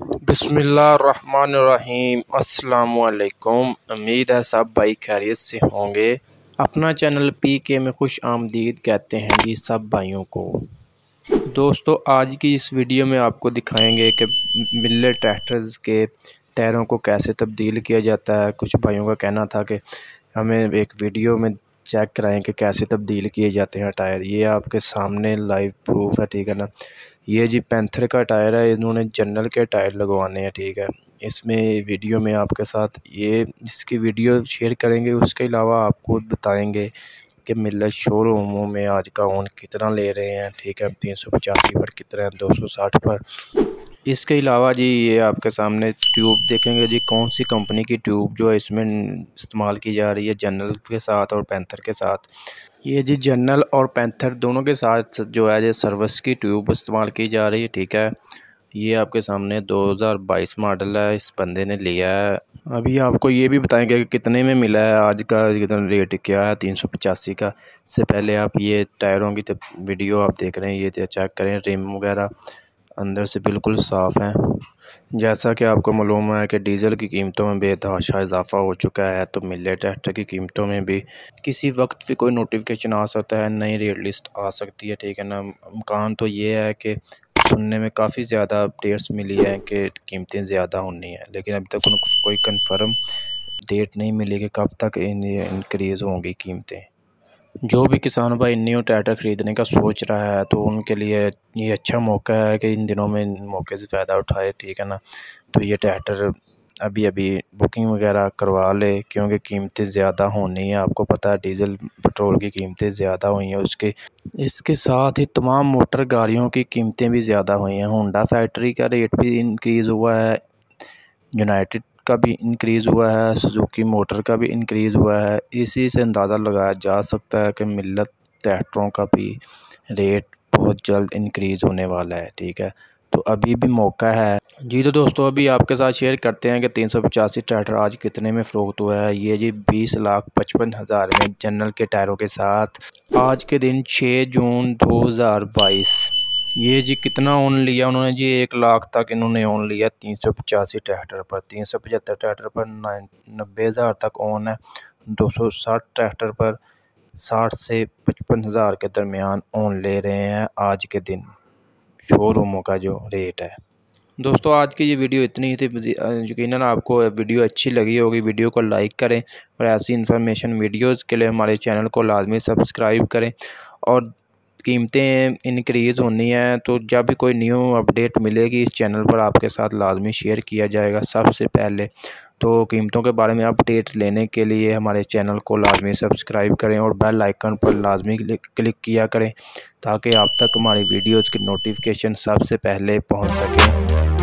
बिस्मिल्लाहिर्रहमानिर्रहीम। अस्सलामुअलैकुम। उम्मीद है सब भाई खैरियत से होंगे। अपना चैनल पीके में खुश आमदीद कहते हैं जी सब भाइयों को। दोस्तों आज की इस वीडियो में आपको दिखाएंगे कि मिल्लर ट्रैक्टर्स के टायरों को कैसे तब्दील किया जाता है। कुछ भाइयों का कहना था कि हमें एक वीडियो में चेक कराएं कि कैसे तब्दील किए जाते हैं टायर। ये आपके सामने लाइव प्रूफ है, ठीक है ना। ये जी पैंथर का टायर है, इन्होंने जनरल के टायर लगवाने हैं, ठीक है। इसमें वीडियो में आपके साथ ये इसकी वीडियो शेयर करेंगे। उसके अलावा आपको बताएंगे कि मिल्लर शोरूमों में आज का ओन कितना ले रहे हैं, ठीक है। 385 पर कितना है, 260 पर। इसके अलावा जी ये आपके सामने ट्यूब देखेंगे जी, कौन सी कंपनी की ट्यूब जो है इसमें इस्तेमाल की जा रही है जनरल के साथ और पैंथर के साथ। ये जी जनरल और पैंथर दोनों के साथ जो है ये सर्विस की ट्यूब इस्तेमाल की जा रही है, ठीक है। ये आपके सामने 2022 मॉडल है, इस बंदे ने लिया है। अभी आपको ये भी बताएंगे कि कितने में मिला है, आज का कितना रेट क्या है 385 का। इससे पहले आप ये टायरों की वीडियो आप देख रहे हैं, ये चेक करें, रिम वगैरह अंदर से बिल्कुल साफ़ हैं। जैसा कि आपको मालूम है कि डीज़ल की कीमतों में बेतहाशा इजाफ़ा हो चुका है, तो मिल्लर ट्रैक्टर की कीमतों में भी किसी वक्त भी कोई नोटिफिकेशन आ सकता है, नई रेट लिस्ट आ सकती है, ठीक है ना। इम्कान तो ये है कि सुनने में काफ़ी ज़्यादा अपडेट्स मिली हैं कि कीमतें ज़्यादा होनी है, लेकिन अभी तक उनको कोई कन्फर्म डेट नहीं मिली कि कब तक इनक्रीज़ होंगी कीमतें। जो भी किसान भाई न्यू ट्रैक्टर ख़रीदने का सोच रहा है तो उनके लिए ये अच्छा मौका है कि इन दिनों में इन मौके से फ़ायदा उठाए, ठीक है ना। तो ये ट्रैक्टर अभी अभी बुकिंग वगैरह करवा ले, क्योंकि कीमतें ज़्यादा होनी है। आपको पता है डीज़ल पेट्रोल की कीमतें ज़्यादा हुई हैं, उसके इसके साथ ही तमाम मोटर गाड़ियों की कीमतें भी ज़्यादा हुई हैं। होंडा फैक्ट्री का रेट भी इंक्रीज़ हुआ है, यूनाइटेड का भी इंक्रीज़ हुआ है, सुजुकी मोटर का भी इंक्रीज़ हुआ है। इसी से अंदाज़ा लगाया जा सकता है कि मिल्लर ट्रैक्टरों का भी रेट बहुत जल्द इंक्रीज़ होने वाला है, ठीक है। तो अभी भी मौका है जी। तो दोस्तों अभी आपके साथ शेयर करते हैं कि 385 ट्रैक्टर आज कितने में फ़रोख्त हुआ है। ये जी 20,55,000 में जनरल के टायरों के साथ आज के दिन 6 जून 2022। ये जी कितना ओन लिया उन्होंने जी, 1 लाख तक इन्होंने ओन लिया 385 ट्रैक्टर पर। 375 ट्रैक्टर पर 90,000 तक ओन है। 260 ट्रैक्टर पर 60 से 55,000 के दरमियान ओन ले रहे हैं आज के दिन शोरूमों का जो रेट है। दोस्तों आज की ये वीडियो इतनी ही थी। यकीनन आपको वीडियो अच्छी लगी होगी। वीडियो को लाइक करें और ऐसी इन्फॉर्मेशन वीडियोज़ के लिए हमारे चैनल को लाजमी सब्सक्राइब करें। और कीमतें इंक्रीज़ होनी है तो जब भी कोई न्यू अपडेट मिलेगी इस चैनल पर आपके साथ लाजमी शेयर किया जाएगा सबसे पहले। तो कीमतों के बारे में अपडेट लेने के लिए हमारे चैनल को लाजमी सब्सक्राइब करें और बेल आइकन पर लाजमी क्लिक किया करें, ताकि आप तक हमारी वीडियोज़ की नोटिफिकेशन सबसे पहले पहुंच सके।